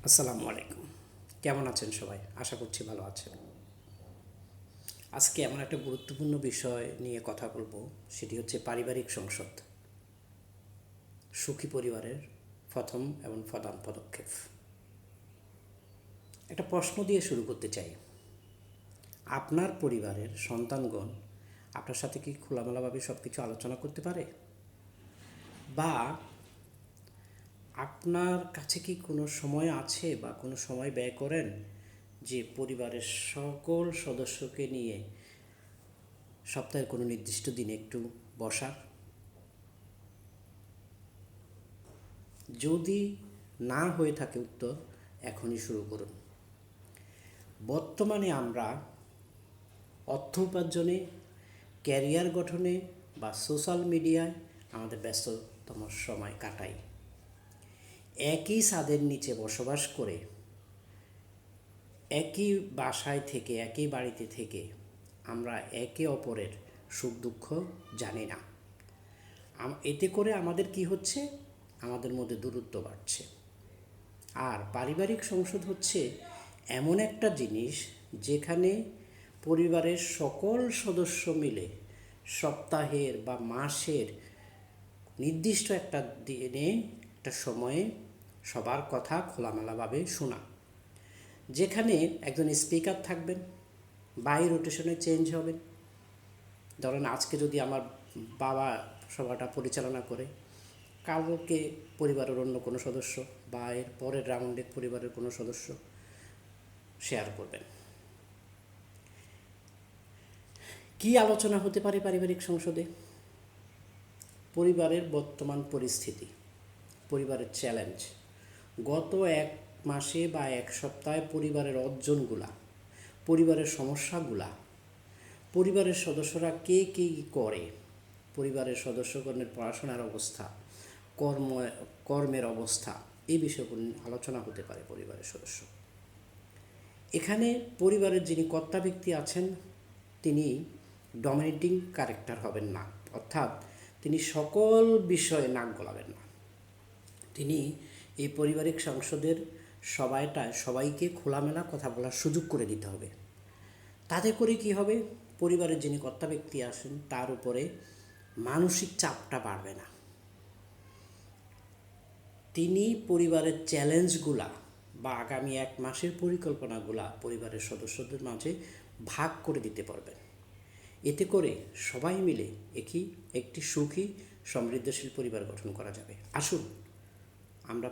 আসসালামু আলাইকুম। কেমন আছেন সবাই? আশা করছি ভালো আছেন। আজকে এমন একটা গুরুত্বপূর্ণ বিষয় নিয়ে কথা বলবো, সেটি হচ্ছে পারিবারিক সংসদ, সুখী পরিবারের প্রথম এবং প্রধান পদক্ষেপ। একটা প্রশ্ন দিয়ে শুরু করতে চাই। আপনার পরিবারের সন্তানগণ আপনার সাথে কি খোলামেলাভাবে সব কিছু আলোচনা করতে পারে? বা আপনার কাছে কি কোনো সময় আছে বা কোনো সময় ব্যয় করেন যে পরিবারের সকল সদস্যকে নিয়ে সপ্তাহের কোনো নির্দিষ্ট দিনে একটু বসার? যদি না হয়ে থাকে উত্তর, এখনই শুরু করুন। বর্তমানে আমরা অর্থ উপার্জনে, ক্যারিয়ার গঠনে বা সোশ্যাল মিডিয়ায় আমাদের ব্যস্ততম সময় কাটাই। একই ছাদের নিচে বসবাস করে, একই বাসায় থেকে, একই বাড়িতে থেকে আমরা একে অপরের সুখ দুঃখ জানি না। এতে করে আমাদের কি হচ্ছে? আমাদের মধ্যে দূরত্ব বাড়ছে। আর পারিবারিক সংসদ হচ্ছে এমন একটা জিনিস যেখানে পরিবারের সকল সদস্য মিলে সপ্তাহের বা মাসের নির্দিষ্ট একটা দিনে, একটা সময়ে সবার কথা খোলামেলাভাবে শোনা। যেখানে একজন স্পিকার থাকবেন, বাই রোটেশনে চেঞ্জ হবেন। ধরেন আজকে যদি আমার বাবা সভাটা পরিচালনা করে, কালকে পরিবারের অন্য কোনো সদস্য বা এর পরের রাউন্ডে পরিবারের কোনো সদস্য শেয়ার করবেন। কি আলোচনা হতে পারে পারিবারিক সংসদে? পরিবারের বর্তমান পরিস্থিতি, পরিবারের চ্যালেঞ্জ, গত এক মাসে বা এক সপ্তাহে পরিবারের অর্জনগুলা, পরিবারের সমস্যাগুলা, পরিবারের সদস্যরা কে কী করে, পরিবারের সদস্যগণের পড়াশোনার অবস্থা, কর্ম কর্মের অবস্থা, এই বিষয়গুলো নিয়ে আলোচনা হতে পারে পরিবারের সদস্য। এখানে পরিবারের যিনি কর্তা ব্যক্তি আছেন, তিনি ডমিনেটিং ক্যারেক্টার হবেন না, অর্থাৎ তিনি সকল বিষয়ে নাক গলাবেন না। তিনি এই পারিবারিক সংসদের সবাইকে খোলামেলা কথা বলার সুযোগ করে দিতে হবে। তাতে করে কি হবে? পরিবারের যিনি কর্তা ব্যক্তি আছেন তার উপরে মানসিক চাপটা বাড়বে না। তিনি পরিবারের চ্যালেঞ্জগুলা বা আগামী এক মাসের পরিকল্পনাগুলা পরিবারের সদস্যদের মাঝে ভাগ করে দিতে পারবেন। এতে করে সবাই মিলে একটি সুখী সমৃদ্ধশীল পরিবার গঠন করা যাবে। আসুন আমরা